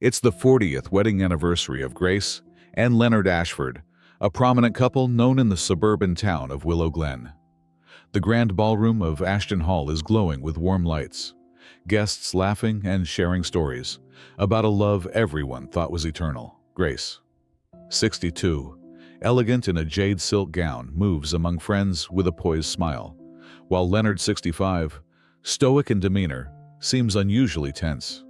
It's the 40th wedding anniversary of Grace and Leonard Ashford, a prominent couple known in the suburban town of Willow Glen. The grand ballroom of Ashton Hall is glowing with warm lights, guests laughing and sharing stories about a love everyone thought was eternal. Grace, 62, elegant in a jade silk gown, moves among friends with a poised smile, while Leonard, 65, stoic in demeanor, seems unusually tense.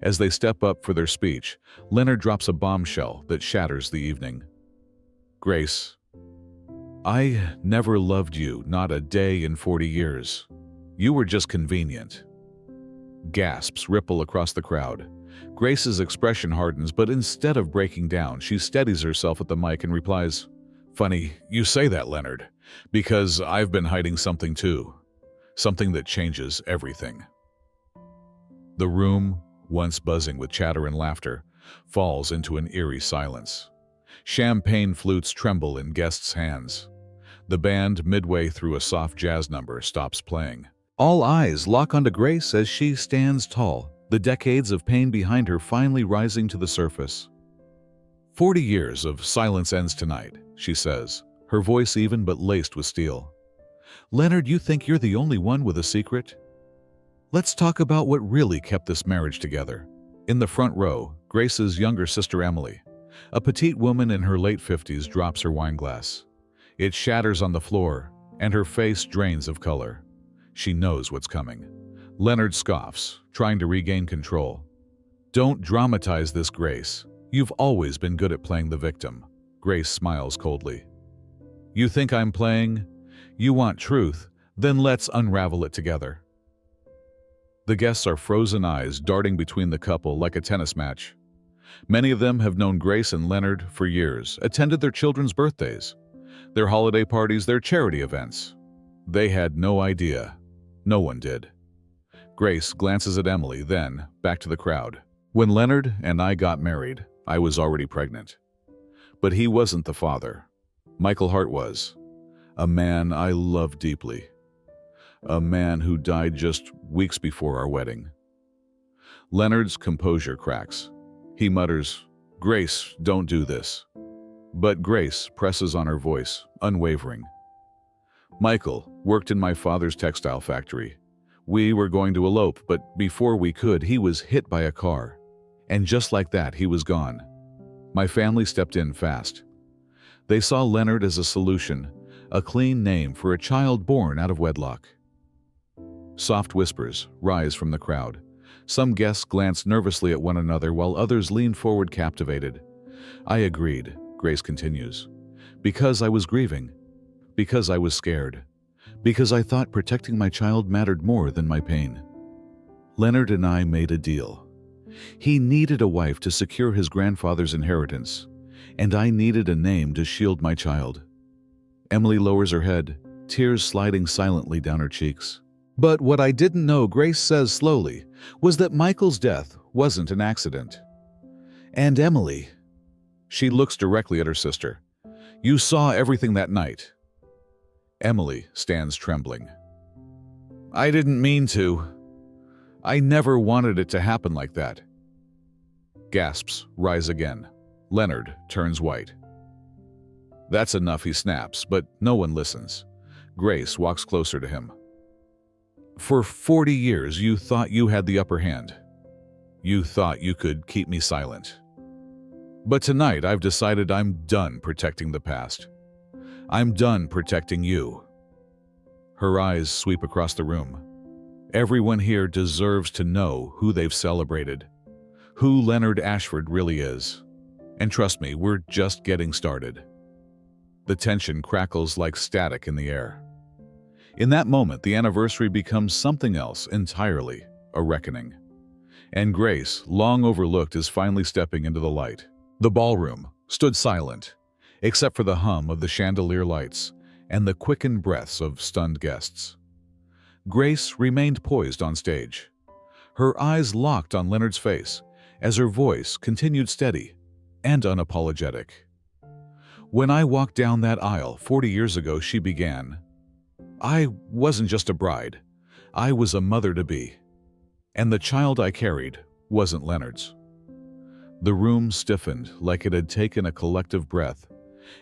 As they step up for their speech, Leonard drops a bombshell that shatters the evening. Grace, I never loved you, not a day in 40 years. You were just convenient. Gasps ripple across the crowd. Grace's expression hardens, but instead of breaking down, she steadies herself at the mic and replies, "Funny, you say that, Leonard, because I've been hiding something too. Something that changes everything." The room, once buzzing with chatter and laughter, falls into an eerie silence. Champagne flutes tremble in guests' hands. The band, midway through a soft jazz number, stops playing. All eyes lock onto Grace as she stands tall, the decades of pain behind her finally rising to the surface. 40 years of silence ends tonight, she says, her voice even but laced with steel. Leonard, you think you're the only one with a secret? Let's talk about what really kept this marriage together. In the front row, Grace's younger sister Emily, a petite woman in her late 50s, drops her wine glass. It shatters on the floor, and her face drains of color. She knows what's coming. Leonard scoffs, trying to regain control. Don't dramatize this, Grace. You've always been good at playing the victim. Grace smiles coldly. You think I'm playing? You want truth? Then let's unravel it together. The guests are frozen eyes darting between the couple like a tennis match. Many of them have known Grace and Leonard for years, attended their children's birthdays, their holiday parties, their charity events. They had no idea. No one did. Grace glances at Emily, then back to the crowd. When Leonard and I got married, I was already pregnant. But he wasn't the father. Michael Hart was. A man I loved deeply. A man who died just weeks before our wedding. Leonard's composure cracks. He mutters, "Grace, don't do this." But Grace presses on her voice, unwavering. Michael worked in my father's textile factory. We were going to elope, but before we could, he was hit by a car. And just like that, he was gone. My family stepped in fast. They saw Leonard as a solution, a clean name for a child born out of wedlock. Soft whispers rise from the crowd. Some guests glance nervously at one another while others lean forward captivated. I agreed, Grace continues, because I was grieving, because I was scared, because I thought protecting my child mattered more than my pain. Leonard and I made a deal. He needed a wife to secure his grandfather's inheritance, and I needed a name to shield my child. Emily lowers her head, tears sliding silently down her cheeks. But what I didn't know, Grace says slowly, was that Michael's death wasn't an accident. And Emily, she looks directly at her sister. You saw everything that night. Emily stands trembling. I didn't mean to. I never wanted it to happen like that. Gasps rise again. Leonard turns white. That's enough, he snaps, but no one listens. Grace walks closer to him. For 40 years, you thought you had the upper hand. You thought you could keep me silent. But tonight, I've decided I'm done protecting the past. I'm done protecting you. Her eyes sweep across the room. Everyone here deserves to know who they've celebrated, who Leonard Ashford really is. And trust me, we're just getting started. The tension crackles like static in the air. In that moment, the anniversary becomes something else entirely, a reckoning. And Grace, long overlooked, is finally stepping into the light. The ballroom stood silent, except for the hum of the chandelier lights and the quickened breaths of stunned guests. Grace remained poised on stage, her eyes locked on Leonard's face as her voice continued steady and unapologetic. When I walked down that aisle 40 years ago, she began, I wasn't just a bride. I was a mother-to-be. And the child I carried wasn't Leonard's. The room stiffened like it had taken a collective breath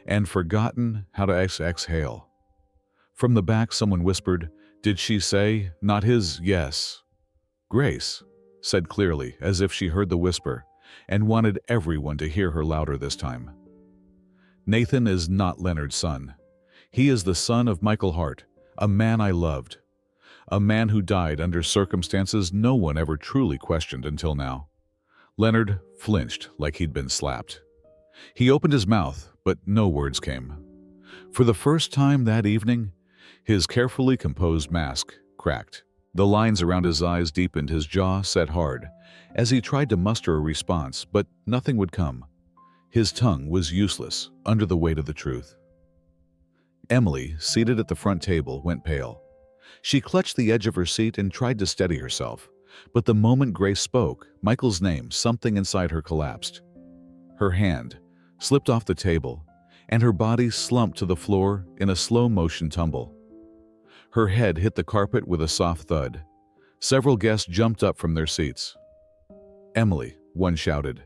and forgotten how to exhale. From the back, someone whispered, "Did she say, not his, yes?" Grace said clearly, as if she heard the whisper and wanted everyone to hear her louder this time. "Nathan is not Leonard's son. He is the son of Michael Hart, a man I loved. A man who died under circumstances no one ever truly questioned until now." Leonard flinched like he'd been slapped. He opened his mouth, but no words came. For the first time that evening, his carefully composed mask cracked. The lines around his eyes deepened, his jaw set hard, as he tried to muster a response, but nothing would come. His tongue was useless under the weight of the truth. Emily, seated at the front table, went pale. She clutched the edge of her seat and tried to steady herself, but the moment Grace spoke Michael's name, something inside her collapsed. Her hand slipped off the table, and her body slumped to the floor in a slow-motion tumble. Her head hit the carpet with a soft thud. Several guests jumped up from their seats. "Emily," one shouted.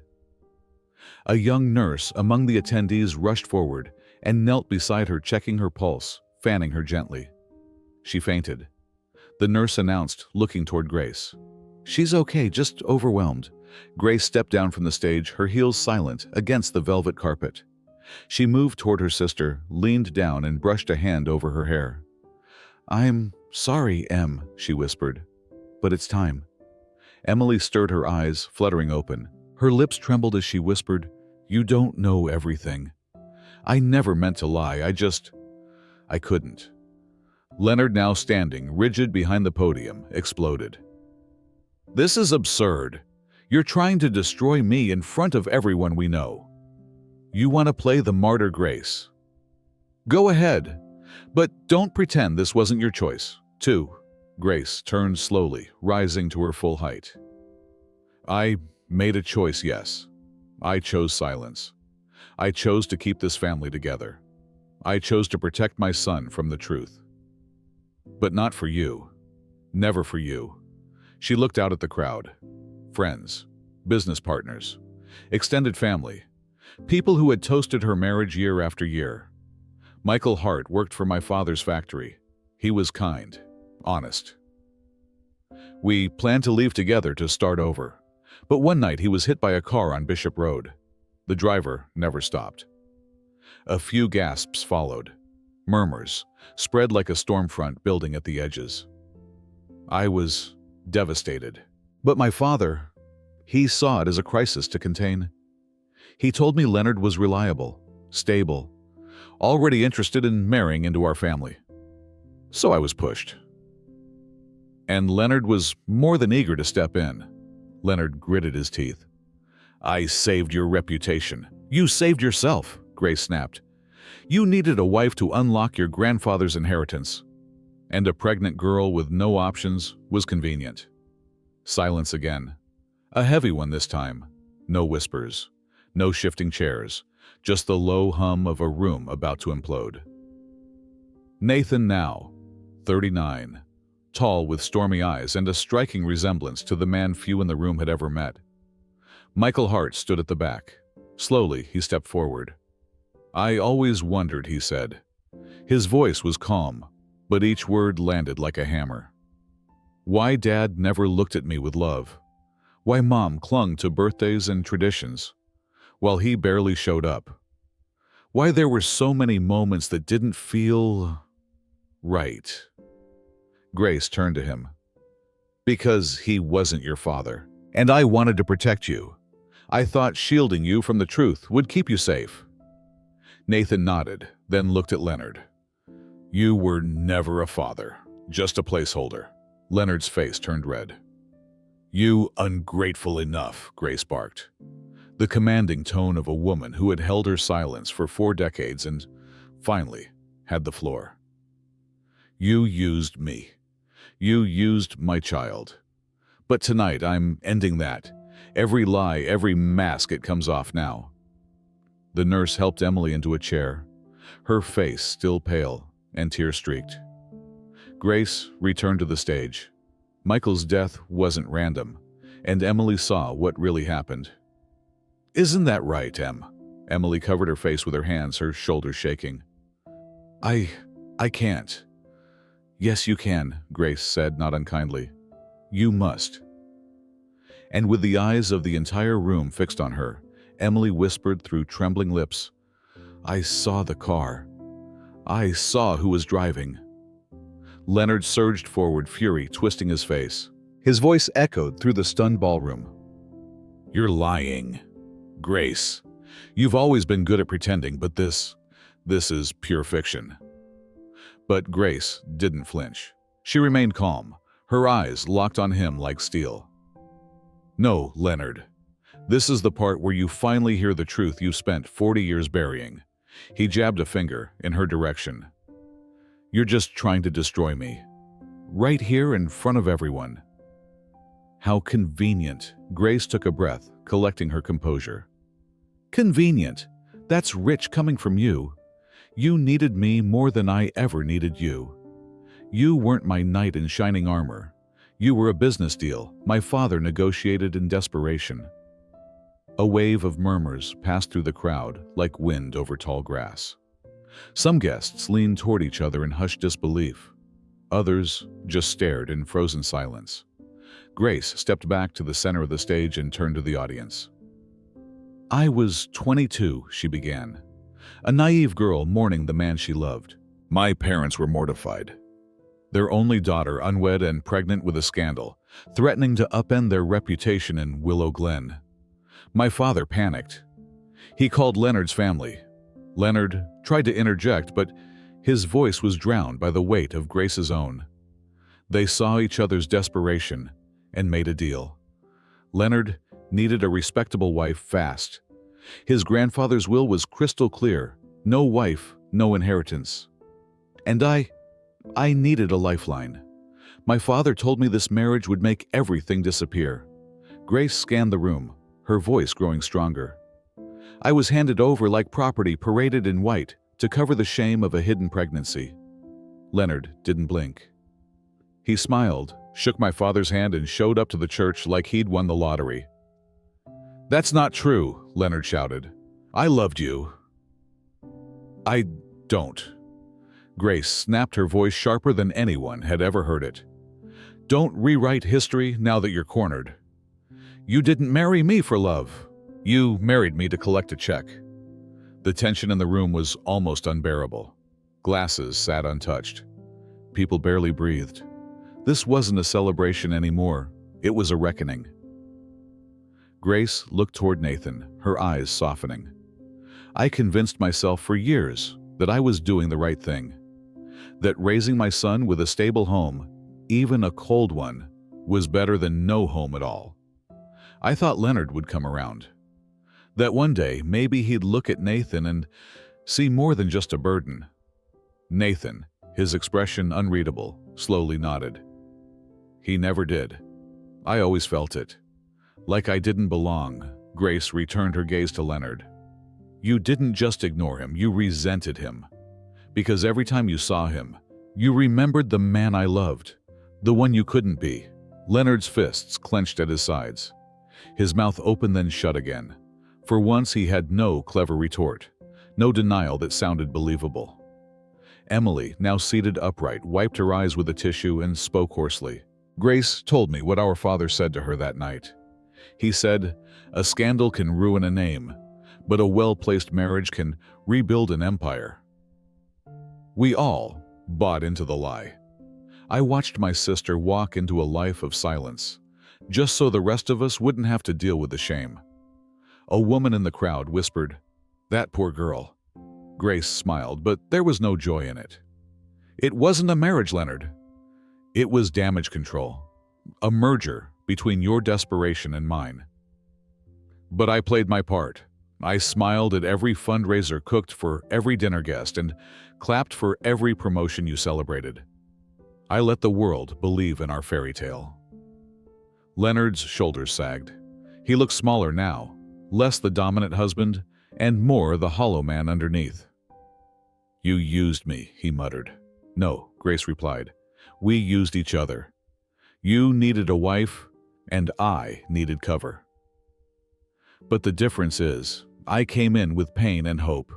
A young nurse among the attendees rushed forward and knelt beside her, checking her pulse, fanning her gently. She fainted. The nurse announced, looking toward Grace. "She's okay, just overwhelmed." Grace stepped down from the stage, her heels silent against the velvet carpet. She moved toward her sister, leaned down and brushed a hand over her hair. "I'm sorry, Em," she whispered, "but it's time." Emily stirred, her eyes fluttering open. Her lips trembled as she whispered, "You don't know everything. I never meant to lie, I couldn't." Leonard, now standing rigid behind the podium, exploded. "This is absurd. You're trying to destroy me in front of everyone we know. You want to play the martyr, Grace. Go ahead, but don't pretend this wasn't your choice, too." Grace turned slowly, rising to her full height. "I made a choice, yes. I chose silence. I chose to keep this family together. I chose to protect my son from the truth. But not for you. Never for you." She looked out at the crowd. Friends, business partners, extended family, people who had toasted her marriage year after year. Michael Hart worked for my father's factory. He was kind, honest. We planned to leave together to start over. But one night he was hit by a car on Bishop Road. The driver never stopped. A few gasps followed. Murmurs spread like a storm front building at the edges. I was devastated. But my father, he saw it as a crisis to contain. He told me Leonard was reliable, stable, already interested in marrying into our family. So I was pushed. And Leonard was more than eager to step in. Leonard gritted his teeth. "I saved your reputation. You saved yourself," Grace snapped. "You needed a wife to unlock your grandfather's inheritance. And a pregnant girl with no options was convenient." Silence again. A heavy one this time. No whispers. No shifting chairs. Just the low hum of a room about to implode. Nathan now, 39. Tall with stormy eyes and a striking resemblance to the man few in the room had ever met. Michael Hart stood at the back. Slowly, he stepped forward. "I always wondered," he said. His voice was calm, but each word landed like a hammer. "Why Dad never looked at me with love. Why Mom clung to birthdays and traditions, while he barely showed up. Why there were so many moments that didn't feel right." Grace turned to him. "Because he wasn't your father, and I wanted to protect you. I thought shielding you from the truth would keep you safe." Nathan nodded, then looked at Leonard. "You were never a father, just a placeholder." Leonard's face turned red. "You ungrateful enough," Grace barked. The commanding tone of a woman who had held her silence for 4 decades and, finally, had the floor. "You used me. You used my child. But tonight I'm ending that. Every lie, every mask, it comes off now." The nurse helped Emily into a chair, her face still pale and tear-streaked. Grace returned to the stage. Michael's death wasn't random, and Emily saw what really happened. Isn't that right, Em? Emily covered her face with her hands, her shoulders shaking. I can't. Yes, you can, Grace said, not unkindly. You must. And with the eyes of the entire room fixed on her, Emily whispered through trembling lips, I saw the car. I saw who was driving. Leonard surged forward, fury twisting his face. His voice echoed through the stunned ballroom. You're lying. Grace, you've always been good at pretending, but this is pure fiction. But Grace didn't flinch. She remained calm, her eyes locked on him like steel. No, Leonard. This is the part where you finally hear the truth you've spent 40 years burying. He jabbed a finger in her direction. You're just trying to destroy me. Right here in front of everyone. How convenient. Grace took a breath, collecting her composure. Convenient. That's rich coming from you. You needed me more than I ever needed you. You weren't my knight in shining armor. You were a business deal my father negotiated in desperation. A wave of murmurs passed through the crowd like wind over tall grass. Some guests leaned toward each other in hushed disbelief. Others just stared in frozen silence. Grace stepped back to the center of the stage and turned to the audience. I was 22, she began. A naive girl mourning the man she loved. My parents were mortified. Their only daughter, unwed and pregnant with a scandal, threatening to upend their reputation in Willow Glen. My father panicked. He called Leonard's family. Leonard tried to interject, but his voice was drowned by the weight of Grace's own. They saw each other's desperation and made a deal. Leonard needed a respectable wife fast. His grandfather's will was crystal clear. No wife, no inheritance. And I needed a lifeline. My father told me this marriage would make everything disappear. Grace scanned the room, her voice growing stronger. I was handed over like property paraded in white to cover the shame of a hidden pregnancy. Leonard didn't blink. He smiled, shook my father's hand, and showed up to the church like he'd won the lottery. That's not true, Leonard shouted. I loved you. I don't. Grace snapped, her voice sharper than anyone had ever heard it. Don't rewrite history now that you're cornered. You didn't marry me for love. You married me to collect a check. The tension in the room was almost unbearable. Glasses sat untouched. People barely breathed. This wasn't a celebration anymore. It was a reckoning. Grace looked toward Nathan, her eyes softening. I convinced myself for years that I was doing the right thing. That raising my son with a stable home, even a cold one, was better than no home at all. I thought Leonard would come around. That one day, maybe he'd look at Nathan and see more than just a burden. Nathan, his expression unreadable, slowly nodded. He never did. I always felt it. Like I didn't belong. Grace returned her gaze to Leonard. You didn't just ignore him, you resented him. Because every time you saw him, you remembered the man I loved, the one you couldn't be. Leonard's fists clenched at his sides. His mouth opened then shut again. For once he had no clever retort, no denial that sounded believable. Emily, now seated upright, wiped her eyes with a tissue and spoke hoarsely. Grace told me what our father said to her that night. He said, a scandal can ruin a name, but a well-placed marriage can rebuild an empire. We all bought into the lie. I watched my sister walk into a life of silence, just so the rest of us wouldn't have to deal with the shame. A woman in the crowd whispered, that poor girl. Grace smiled, but there was no joy in it. It wasn't a marriage, Leonard. It was damage control, a merger between your desperation and mine. But I played my part. I smiled at every fundraiser, cooked for every dinner guest, and clapped for every promotion you celebrated. I let the world believe in our fairy tale. Leonard's shoulders sagged. He looked smaller now, less the dominant husband and more the hollow man underneath. You used me, he muttered. No, Grace replied. We used each other. You needed a wife, and I needed cover. But the difference is, I came in with pain and hope.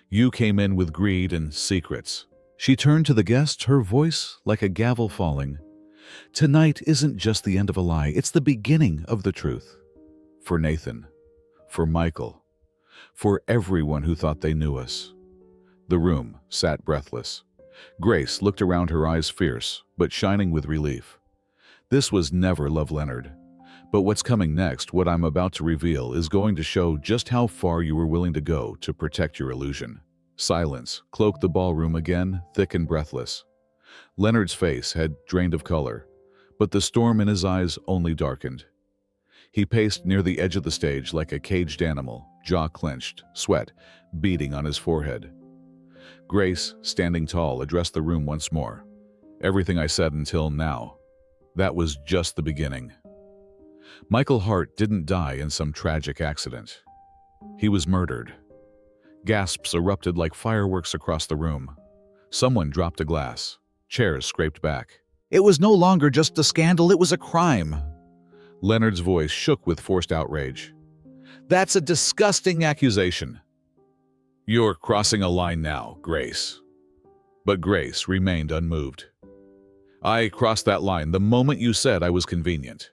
You came in with greed and secrets." She turned to the guests, her voice like a gavel falling. "Tonight isn't just the end of a lie, it's the beginning of the truth. For Nathan, for Michael, for everyone who thought they knew us." The room sat breathless. Grace looked around, her eyes fierce, but shining with relief. This was never Love Leonard. But what's coming next, what I'm about to reveal, is going to show just how far you were willing to go to protect your illusion. Silence cloaked the ballroom again, thick and breathless. Leonard's face had drained of color, but the storm in his eyes only darkened. He paced near the edge of the stage like a caged animal, jaw clenched, sweat beading on his forehead. Grace, standing tall, addressed the room once more. "Everything I said until now, that was just the beginning. Michael Hart didn't die in some tragic accident. He was murdered." Gasps erupted like fireworks across the room. Someone dropped a glass. Chairs scraped back. "It was no longer just a scandal, it was a crime." Leonard's voice shook with forced outrage. "That's a disgusting accusation." "You're crossing a line now, Grace." But Grace remained unmoved. "I crossed that line the moment you said I was convenient."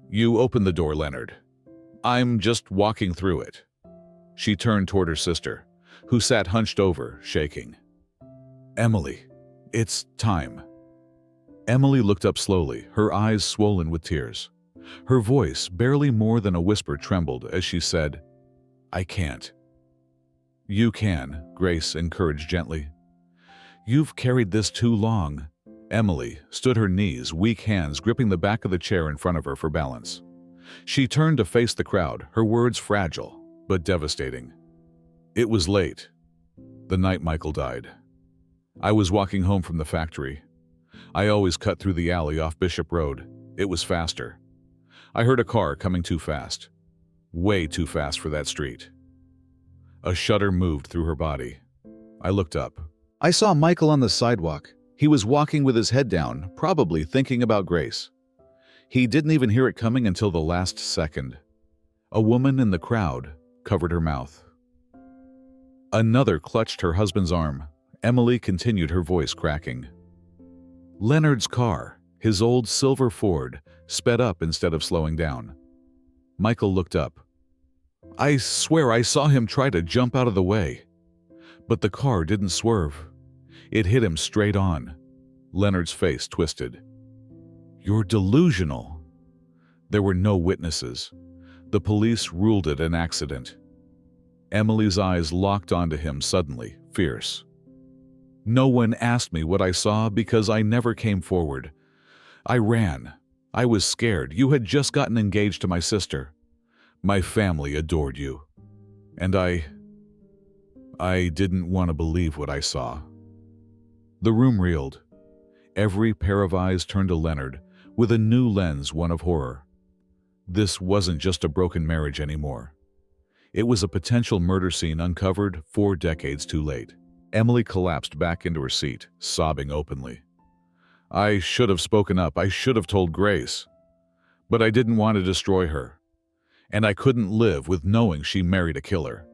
"You opened the door, Leonard. I'm just walking through it." She turned toward her sister, who sat hunched over, shaking. "Emily, it's time." Emily looked up slowly, her eyes swollen with tears. Her voice, barely more than a whisper, trembled as she said, "I can't." "You can," Grace encouraged gently. "You've carried this too long." Emily stood her knees, weak hands gripping the back of the chair in front of her for balance. She turned to face the crowd, her words fragile but devastating. "It was late. The night Michael died. I was walking home from the factory. I always cut through the alley off Bishop Road. It was faster. I heard a car coming too fast. Way too fast for that street." A shudder moved through her body. I looked up. I saw Michael on the sidewalk. He was walking with his head down, probably thinking about Grace. He didn't even hear it coming until the last second. A woman in the crowd covered her mouth. Another clutched her husband's arm. Emily continued, her voice cracking. Leonard's car, his old silver Ford, sped up instead of slowing down. Michael looked up. "I swear I saw him try to jump out of the way." But the car didn't swerve. It hit him straight on. Leonard's face twisted. "You're delusional." There were no witnesses. The police ruled it an accident. Emily's eyes locked onto him suddenly, fierce. "No one asked me what I saw because I never came forward. I ran. I was scared. You had just gotten engaged to my sister. My family adored you. And I didn't want to believe what I saw." The room reeled. Every pair of eyes turned to Leonard, with a new lens, one of horror. This wasn't just a broken marriage anymore. It was a potential murder scene uncovered 4 decades too late. Emily collapsed back into her seat, sobbing openly. "I should have spoken up. I should have told Grace. But I didn't want to destroy her. And I couldn't live with knowing she married a killer."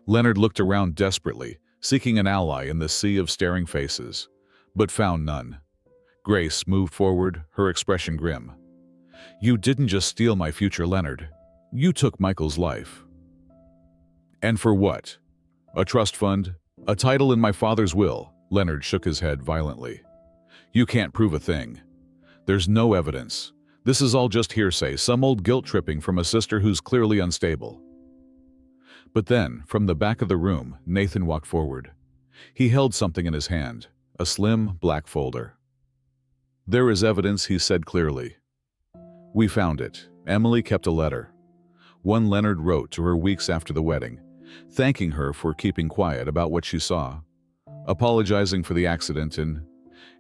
Leonard looked around desperately, seeking an ally in the sea of staring faces, but found none. Grace moved forward, her expression grim. "You didn't just steal my future, Leonard. You took Michael's life." "And for what? A trust fund? A title in my father's will?" Leonard shook his head violently. "You can't prove a thing. There's no evidence. This is all just hearsay, some old guilt-tripping from a sister who's clearly unstable." But then, from the back of the room, Nathan walked forward. He held something in his hand, a slim, black folder. "There is evidence," he said clearly. "We found it." Emily kept a letter. One Leonard wrote to her weeks after the wedding, thanking her for keeping quiet about what she saw, apologizing for the accident, and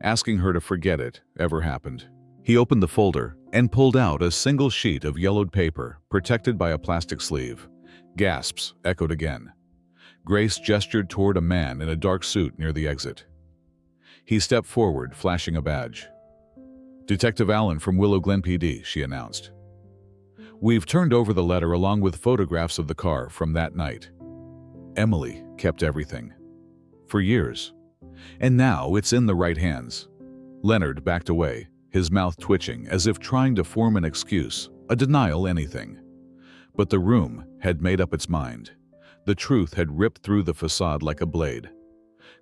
asking her to forget it ever happened. He opened the folder and pulled out a single sheet of yellowed paper, protected by a plastic sleeve. Gasps echoed again. Grace gestured toward a man in a dark suit near the exit. He stepped forward, flashing a badge. "Detective Allen from Willow Glen PD," she announced. We've turned over the letter along with photographs of the car from that night. Emily kept everything. For years. And now it's in the right hands. Leonard backed away, his mouth twitching as if trying to form an excuse, a denial, anything. But the room had made up its mind. The truth had ripped through the facade like a blade.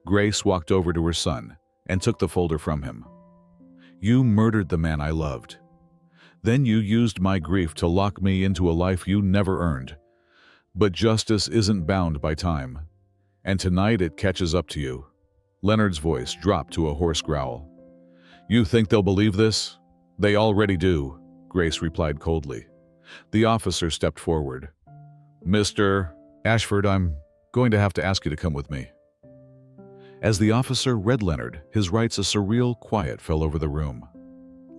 Grace walked over to her son and took the folder from him. You murdered the man I loved. Then you used my grief to lock me into a life you never earned. But justice isn't bound by time. And tonight it catches up to you. Leonard's voice dropped to a hoarse growl. You think they'll believe this? They already do, Grace replied coldly. The officer stepped forward. Mr. Ashford, I'm going to have to ask you to come with me. As the officer read Leonard, his rights a surreal quiet fell over the room.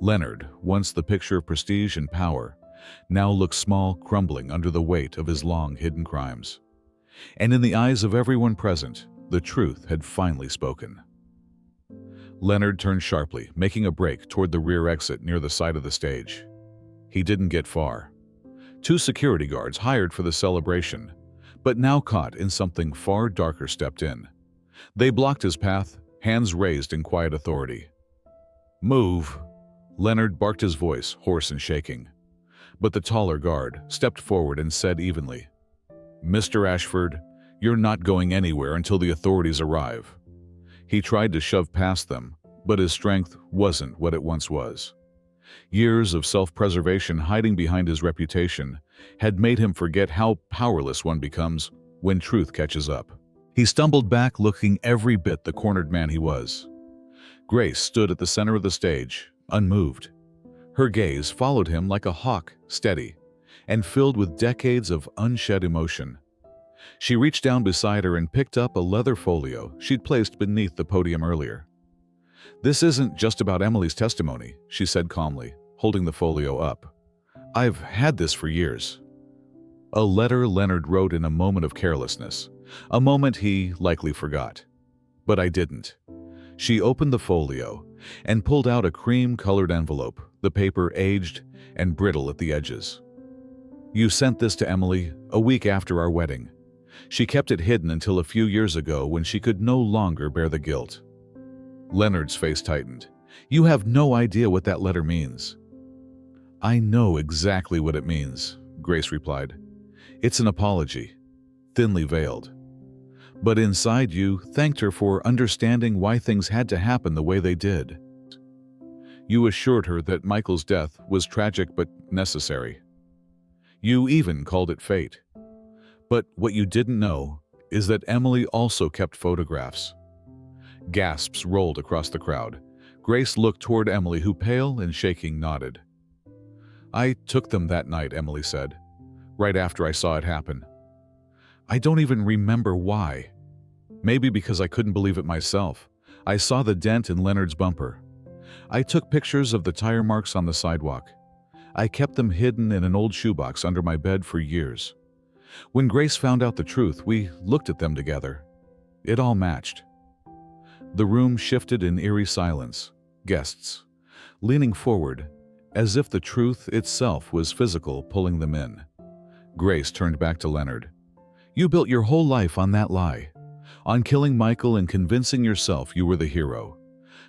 Leonard, once the picture of prestige and power, now looked small, crumbling under the weight of his long hidden crimes. And in the eyes of everyone present, the truth had finally spoken. Leonard turned sharply, making a break toward the rear exit near the side of the stage. He didn't get far. 2 security guards hired for the celebration, but now caught in something far darker, stepped in. They blocked his path, hands raised in quiet authority. Move! Leonard barked, his voice hoarse and shaking. But the taller guard stepped forward and said evenly, Mr. Ashford, you're not going anywhere until the authorities arrive. He tried to shove past them, but his strength wasn't what it once was. Years of self-preservation hiding behind his reputation had made him forget how powerless one becomes when truth catches up. He stumbled back, looking every bit the cornered man he was. Grace stood at the center of the stage, unmoved. Her gaze followed him like a hawk, steady, and filled with decades of unshed emotion. She reached down beside her and picked up a leather folio she'd placed beneath the podium earlier. This isn't just about Emily's testimony, she said calmly, holding the folio up. I've had this for years. A letter Leonard wrote in a moment of carelessness, a moment he likely forgot. But I didn't. She opened the folio and pulled out a cream-colored envelope, the paper aged and brittle at the edges. You sent this to Emily a week after our wedding. She kept it hidden until a few years ago when she could no longer bear the guilt. Leonard's face tightened. You have no idea what that letter means. I know exactly what it means, Grace replied. It's an apology, thinly veiled. But inside you thanked her for understanding why things had to happen the way they did. You assured her that Michael's death was tragic but necessary. You even called it fate. But what you didn't know is that Emily also kept photographs. Gasps rolled across the crowd. Grace looked toward Emily, who, pale and shaking, nodded. I took them that night, Emily said, right after I saw it happen. I don't even remember why. Maybe because I couldn't believe it myself. I saw the dent in Leonard's bumper. I took pictures of the tire marks on the sidewalk. I kept them hidden in an old shoebox under my bed for years. When Grace found out the truth, we looked at them together. It all matched. The room shifted in eerie silence, guests leaning forward, as if the truth itself was physical, pulling them in. Grace turned back to Leonard. You built your whole life on that lie, on killing Michael and convincing yourself you were the hero.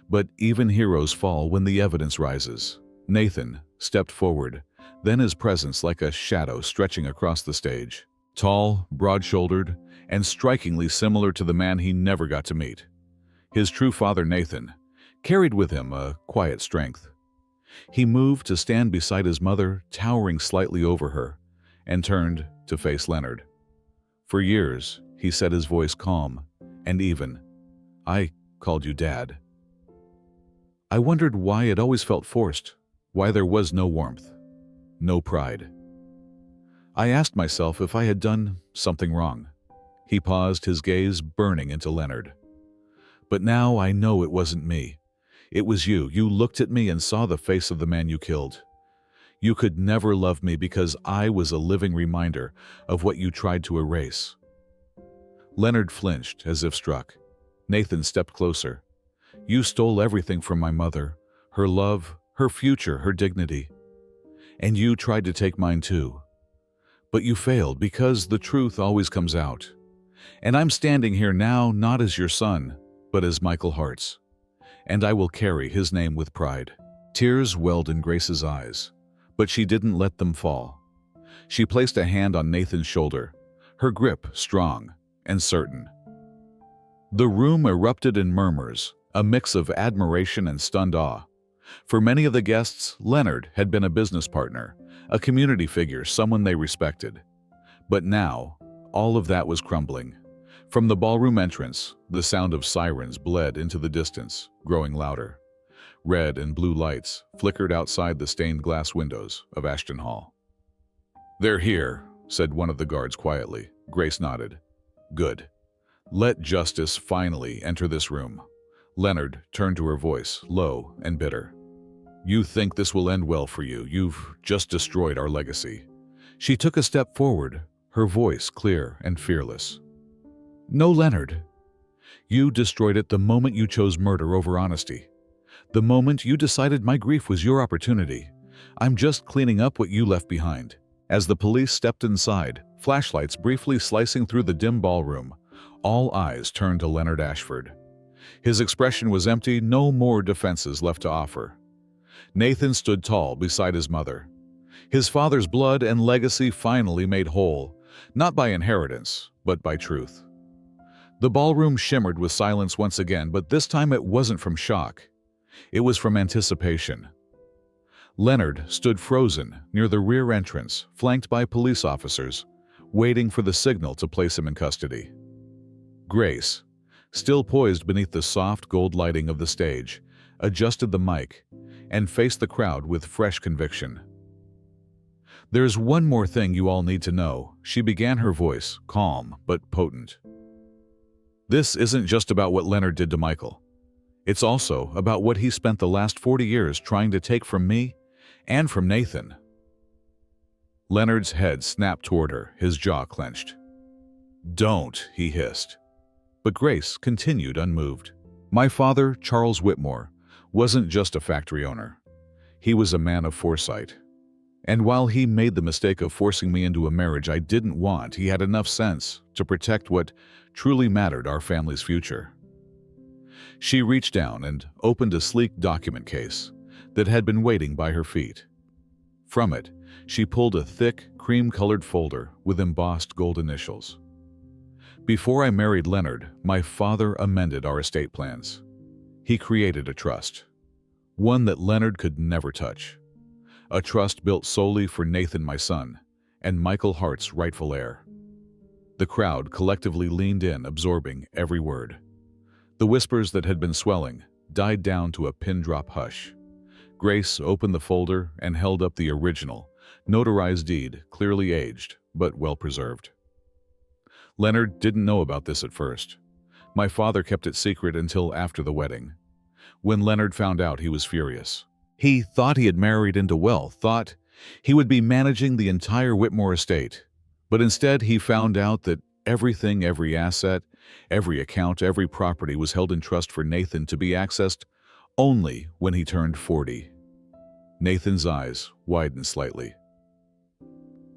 But even heroes fall when the evidence rises. Nathan stepped forward, then his presence like a shadow stretching across the stage. Tall, broad-shouldered, and strikingly similar to the man he never got to meet. His true father, Nathan, carried with him a quiet strength. He moved to stand beside his mother, towering slightly over her, and turned to face Leonard. For years, he said, his voice calm and even, I called you Dad. I wondered why it always felt forced, why there was no warmth, no pride. I asked myself if I had done something wrong. He paused, his gaze burning into Leonard. But now I know it wasn't me. It was you. You looked at me and saw the face of the man you killed. You could never love me because I was a living reminder of what you tried to erase. Leonard flinched as if struck. Nathan stepped closer. You stole everything from my mother, her love, her future, her dignity. And you tried to take mine too. But you failed because the truth always comes out. And I'm standing here now not as your son, but as Michael Hart's. And I will carry his name with pride." Tears welled in Grace's eyes, but she didn't let them fall. She placed a hand on Nathan's shoulder, her grip strong and certain. The room erupted in murmurs, a mix of admiration and stunned awe. For many of the guests, Leonard had been a business partner, a community figure, someone they respected. But now, all of that was crumbling. From the ballroom entrance, the sound of sirens bled into the distance, growing louder. Red and blue lights flickered outside the stained glass windows of Ashton Hall. "They're here," said one of the guards quietly. Grace nodded. "Good. Let justice finally enter this room." Leonard turned to her voice, low and bitter. "You think this will end well for you? You've just destroyed our legacy." She took a step forward, her voice clear and fearless. "No, Leonard. You destroyed it the moment you chose murder over honesty. The moment you decided my grief was your opportunity. I'm just cleaning up what you left behind." As the police stepped inside, flashlights briefly slicing through the dim ballroom, all eyes turned to Leonard Ashford. His expression was empty, no more defenses left to offer. Nathan stood tall beside his mother. His father's blood and legacy finally made whole, not by inheritance, but by truth. The ballroom shimmered with silence once again, but this time it wasn't from shock. It was from anticipation. Leonard stood frozen near the rear entrance, flanked by police officers, waiting for the signal to place him in custody. Grace, still poised beneath the soft gold lighting of the stage, adjusted the mic and faced the crowd with fresh conviction. "There's one more thing you all need to know," she began, her voice calm but potent. "This isn't just about what Leonard did to Michael. It's also about what he spent the last 40 years trying to take from me and from Nathan." Leonard's head snapped toward her, his jaw clenched. "Don't," he hissed. But Grace continued unmoved. "My father, Charles Whitmore, wasn't just a factory owner. He was a man of foresight. And while he made the mistake of forcing me into a marriage I didn't want, he had enough sense to protect what truly mattered, our family's future." She reached down and opened a sleek document case that had been waiting by her feet. From it, she pulled a thick, cream-colored folder with embossed gold initials. "Before I married Leonard, my father amended our estate plans. He created a trust, one that Leonard could never touch. A trust built solely for Nathan, my son, and Michael Hart's rightful heir." The crowd collectively leaned in, absorbing every word. The whispers that had been swelling died down to a pin-drop hush. Grace opened the folder and held up the original, notarized deed, clearly aged, but well-preserved. "Leonard didn't know about this at first. My father kept it secret until after the wedding. When Leonard found out, he was furious. He thought he had married into wealth, thought he would be managing the entire Whitmore estate. But instead, he found out that everything, every asset, every account, every property was held in trust for Nathan to be accessed only when he turned 40. Nathan's eyes widened slightly.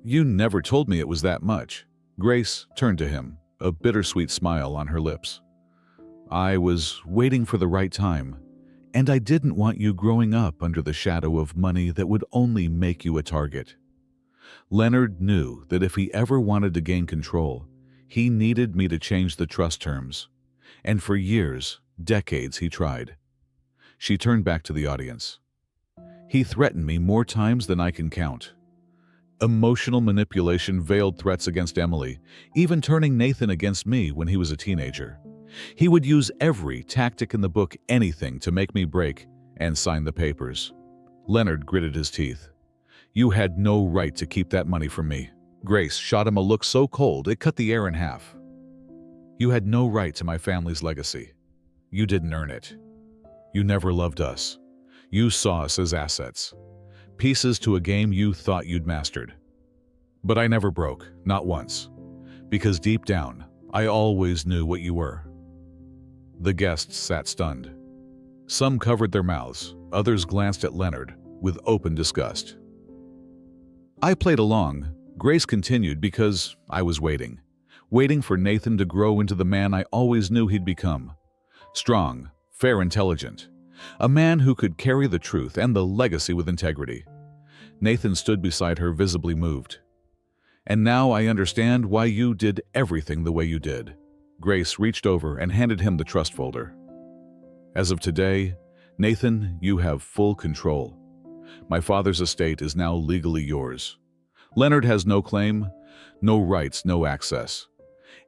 "You never told me it was that much." Grace turned to him, a bittersweet smile on her lips. "I was waiting for the right time, and I didn't want you growing up under the shadow of money that would only make you a target." Leonard knew that if he ever wanted to gain control, he needed me to change the trust terms. And for years, decades, he tried. She turned back to the audience. "He threatened me more times than I can count. Emotional manipulation veiled threats against Emily, even turning Nathan against me when he was a teenager. He would use every tactic in the book, anything to make me break and sign the papers." Leonard gritted his teeth. "You had no right to keep that money from me." Grace shot him a look so cold it cut the air in half. "You had no right to my family's legacy. You didn't earn it. You never loved us. You saw us as assets, pieces to a game you thought you'd mastered. But I never broke, not once, because deep down, I always knew what you were." The guests sat stunned. Some covered their mouths, others glanced at Leonard with open disgust. I played along. Grace continued because I was waiting for Nathan to grow into the man I always knew he'd become. Strong, fair, intelligent. A man who could carry the truth and the legacy with integrity. Nathan stood beside her, visibly moved. "And now I understand why you did everything the way you did." Grace reached over and handed him the trust folder. "As of today, Nathan, you have full control. My father's estate is now legally yours. Leonard has no claim, no rights, no access.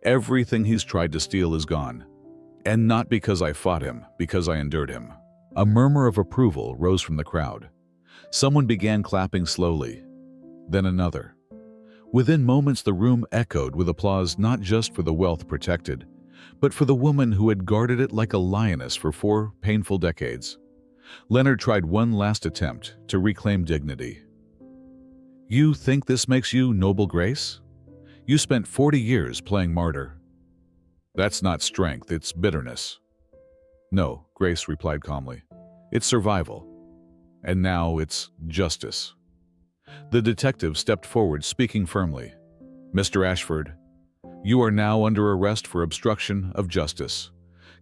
Everything he's tried to steal is gone. And not because I fought him, because I endured him." A murmur of approval rose from the crowd. Someone began clapping slowly, then another. Within moments, the room echoed with applause, not just for the wealth protected, but for the woman who had guarded it like a lioness for 4 painful decades. Leonard tried one last attempt to reclaim dignity. "You think this makes you noble, Grace? You spent 40 years playing martyr." "That's not strength, it's bitterness." "No," Grace replied calmly. "It's survival. And now it's justice." The detective stepped forward, speaking firmly. "Mr. Ashford, you are now under arrest for obstruction of justice,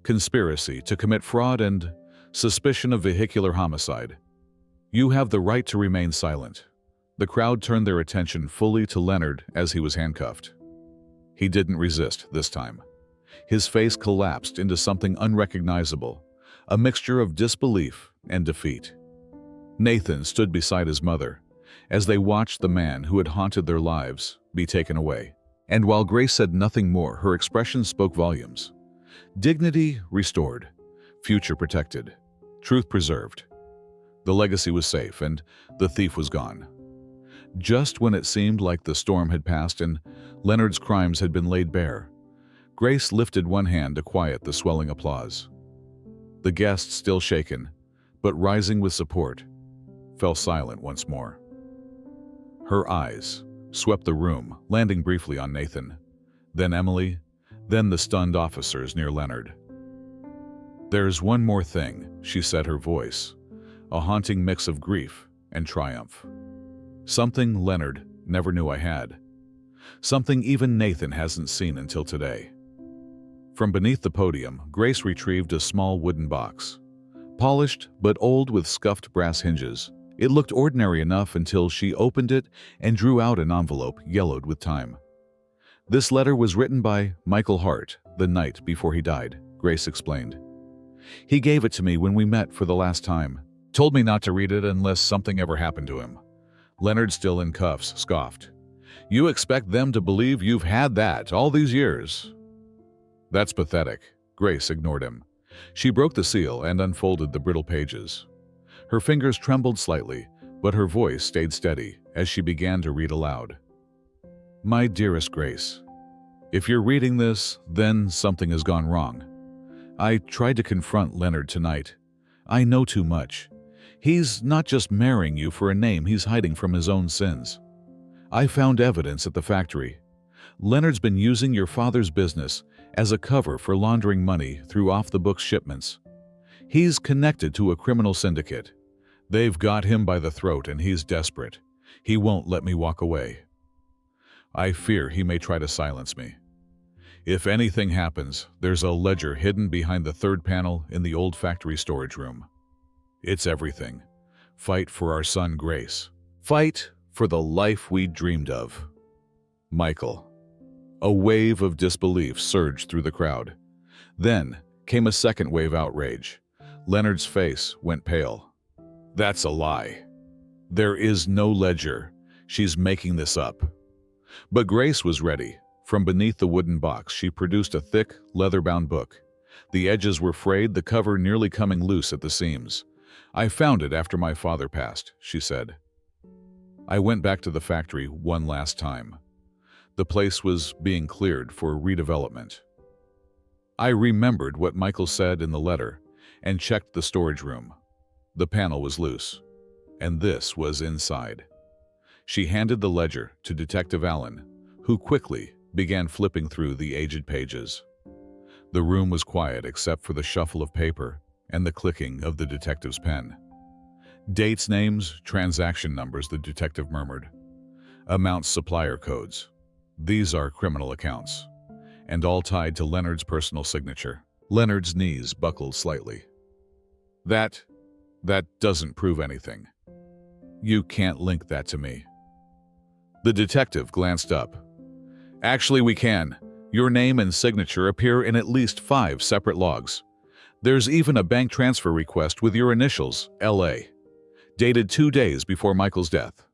conspiracy to commit fraud, and suspicion of vehicular homicide. You have the right to remain silent." The crowd turned their attention fully to Leonard as he was handcuffed. He didn't resist this time. His face collapsed into something unrecognizable, a mixture of disbelief and defeat. Nathan stood beside his mother as they watched the man who had haunted their lives be taken away. And while Grace said nothing more, her expression spoke volumes. Dignity restored, future protected, truth preserved. The legacy was safe, and the thief was gone. Just when it seemed like the storm had passed and Leonard's crimes had been laid bare, Grace lifted one hand to quiet the swelling applause. The guests, still shaken, but rising with support, fell silent once more. Her eyes swept the room, landing briefly on Nathan, then Emily, then the stunned officers near Leonard. "There's one more thing," she said, her voice a haunting mix of grief and triumph. "Something Leonard never knew I had. Something even Nathan hasn't seen until today." From beneath the podium, Grace retrieved a small wooden box. Polished but old with scuffed brass hinges, it looked ordinary enough until she opened it and drew out an envelope yellowed with time. "This letter was written by Michael Hart the night before he died," Grace explained. "He gave it to me when we met for the last time. Told me not to read it unless something ever happened to him." Leonard, still in cuffs, scoffed. "You expect them to believe you've had that all these years?" "That's pathetic." Grace ignored him. She broke the seal and unfolded the brittle pages. Her fingers trembled slightly, but her voice stayed steady as she began to read aloud. "My dearest Grace, if you're reading this, then something has gone wrong. I tried to confront Leonard tonight. I know too much. He's not just marrying you for a name, he's hiding from his own sins. I found evidence at the factory. Leonard's been using your father's business as a cover for laundering money through off-the-books shipments. He's connected to a criminal syndicate. They've got him by the throat and he's desperate. He won't let me walk away. I fear he may try to silence me. If anything happens, there's a ledger hidden behind the third panel in the old factory storage room. It's everything. Fight for our son, Grace. Fight for the life we dreamed of. Michael." A wave of disbelief surged through the crowd. Then came a second wave of outrage. Leonard's face went pale. "That's a lie. There is no ledger. She's making this up." But Grace was ready. From beneath the wooden box, she produced a thick, leather-bound book. The edges were frayed, the cover nearly coming loose at the seams. "I found it after my father passed," she said. "I went back to the factory one last time. The place was being cleared for redevelopment. I remembered what Michael said in the letter and checked the storage room. The panel was loose, and this was inside." She handed the ledger to Detective Allen, who quickly began flipping through the aged pages. The room was quiet except for the shuffle of paper and the clicking of the detective's pen. "Dates, names, transaction numbers," the detective murmured. Amounts supplier codes. These are criminal accounts, and all tied to Leonard's personal signature. Leonard's knees buckled slightly. That doesn't prove anything. You can't link that to me. The detective glanced up. Actually, we can. Your name and signature appear in at least 5 separate logs. There's even a bank transfer request with your initials, LA, dated 2 days before Michael's death.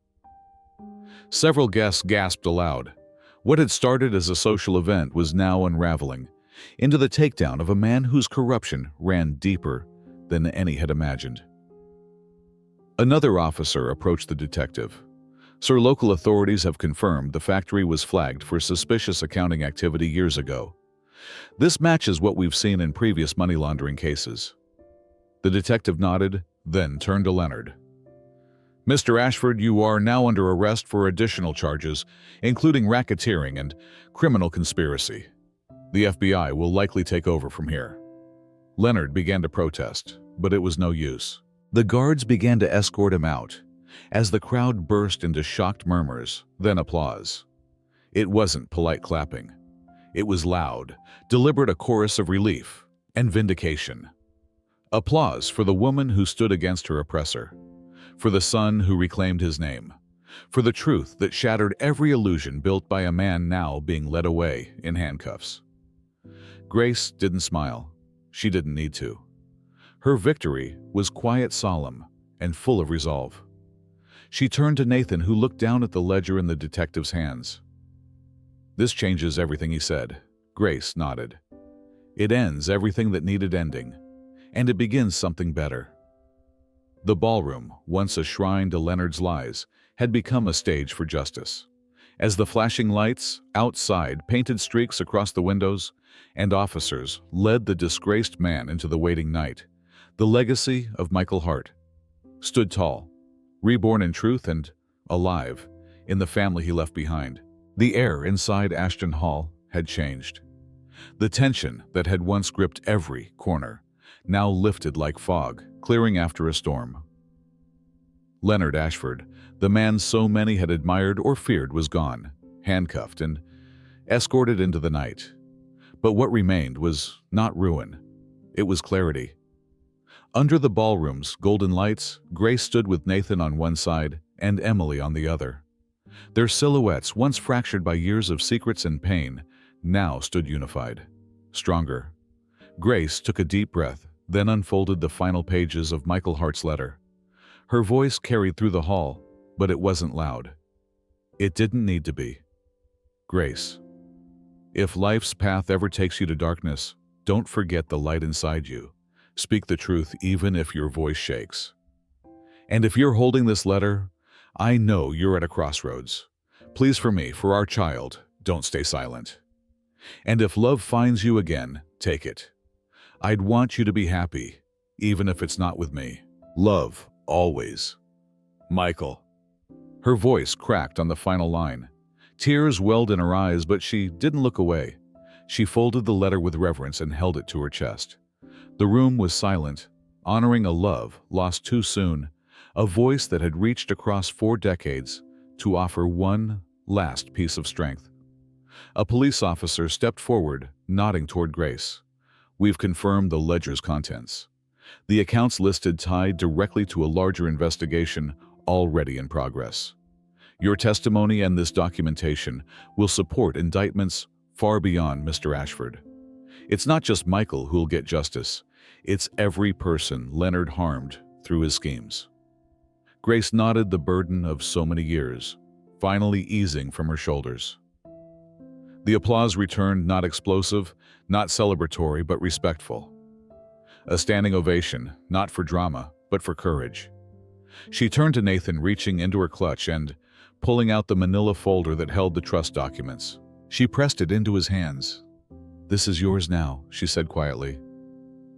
Several guests gasped aloud. What had started as a social event was now unraveling into the takedown of a man whose corruption ran deeper than any had imagined. Another officer approached the detective. Sir, local authorities have confirmed the factory was flagged for suspicious accounting activity years ago. This matches what we've seen in previous money laundering cases. The detective nodded, then turned to Leonard. Mr. Ashford, you are now under arrest for additional charges, including racketeering and criminal conspiracy. The FBI will likely take over from here. Leonard began to protest, but it was no use. The guards began to escort him out, as the crowd burst into shocked murmurs, then applause. It wasn't polite clapping. It was loud, deliberate, a chorus of relief and vindication. Applause for the woman who stood against her oppressor, for the son who reclaimed his name, for the truth that shattered every illusion built by a man now being led away in handcuffs. Grace didn't smile. She didn't need to. Her victory was quiet, solemn, and full of resolve. She turned to Nathan, who looked down at the ledger in the detective's hands. This changes everything, he said. Grace nodded. It ends everything that needed ending, and it begins something better. The ballroom, once a shrine to Leonard's lies, had become a stage for justice. As the flashing lights outside painted streaks across the windows, and officers led the disgraced man into the waiting night, the legacy of Michael Hart stood tall, reborn in truth and alive in the family he left behind. The air inside Ashton Hall had changed. The tension that had once gripped every corner now lifted like fog, clearing after a storm. Leonard Ashford, the man so many had admired or feared, was gone, handcuffed and escorted into the night. But what remained was not ruin. It was clarity. Under the ballroom's golden lights, Grace stood with Nathan on one side and Emily on the other. Their silhouettes, once fractured by years of secrets and pain, now stood unified, stronger. Grace took a deep breath, then unfolded the final pages of Michael Hart's letter. Her voice carried through the hall, but it wasn't loud. It didn't need to be. Grace, if life's path ever takes you to darkness, don't forget the light inside you. Speak the truth even if your voice shakes. And if you're holding this letter, I know you're at a crossroads. Please, for me, for our child, don't stay silent. And if love finds you again, take it. I'd want you to be happy, even if it's not with me. Love, always. Michael. Her voice cracked on the final line. Tears welled in her eyes, but she didn't look away. She folded the letter with reverence and held it to her chest. The room was silent, honoring a love lost too soon, a voice that had reached across 4 decades to offer one last piece of strength. A police officer stepped forward, nodding toward Grace. We've confirmed the ledger's contents. The accounts listed tied directly to a larger investigation already in progress. Your testimony and this documentation will support indictments far beyond Mr. Ashford. It's not just Michael who'll get justice. It's every person Leonard harmed through his schemes. Grace nodded, the burden of so many years finally easing from her shoulders. The applause returned, not explosive, not celebratory, but respectful. A standing ovation, not for drama, but for courage. She turned to Nathan, reaching into her clutch and pulling out the manila folder that held the trust documents. She pressed it into his hands. This is yours now, she said quietly.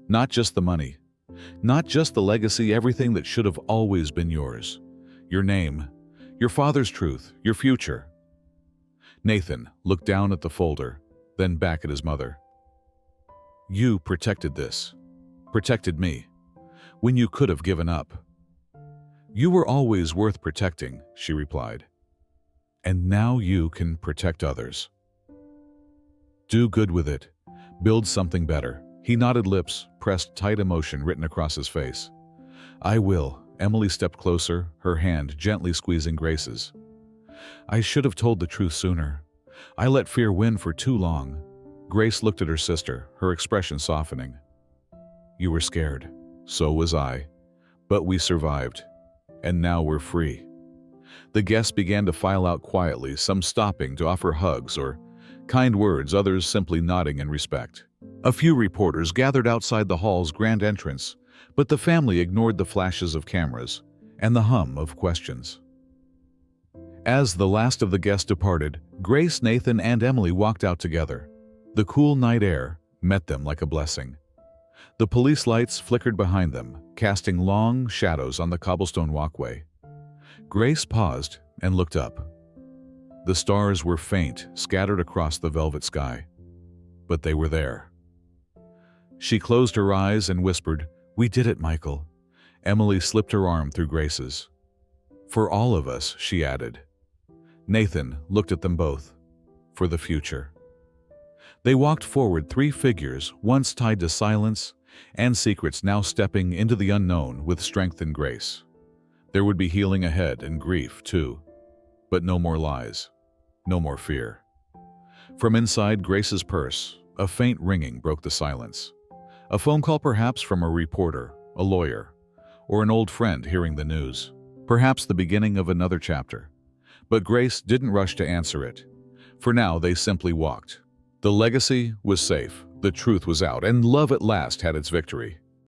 Not just the money, not just the legacy, everything that should have always been yours. Your name, your father's truth, your future. Nathan looked down at the folder, then back at his mother. You protected this, protected me, when you could have given up. You were always worth protecting, she replied. And now you can protect others. Do good with it. Build something better. He nodded, lips pressed tight, emotion written across his face. I will. Emily stepped closer, her hand gently squeezing Grace's. I should have told the truth sooner. I let fear win for too long. Grace looked at her sister, her expression softening. You were scared. So was I. But we survived. And now we're free. The guests began to file out quietly, some stopping to offer hugs or kind words, others simply nodding in respect. A few reporters gathered outside the hall's grand entrance, but the family ignored the flashes of cameras and the hum of questions. As the last of the guests departed, Grace, Nathan, and Emily walked out together. The cool night air met them like a blessing. The police lights flickered behind them, casting long shadows on the cobblestone walkway. Grace paused and looked up. The stars were faint, scattered across the velvet sky. But they were there. She closed her eyes and whispered, We did it, Michael. Emily slipped her arm through Grace's. For all of us, she added. Nathan looked at them both. For the future. They walked forward, three figures, once tied to silence and secrets, now stepping into the unknown with strength and grace. There would be healing ahead and grief, too. But no more lies. No more fear. From inside Grace's purse, a faint ringing broke the silence. A phone call, perhaps from a reporter, a lawyer, or an old friend hearing the news. Perhaps the beginning of another chapter. But Grace didn't rush to answer it. For now, they simply walked. The legacy was safe, the truth was out, and love at last had its victory.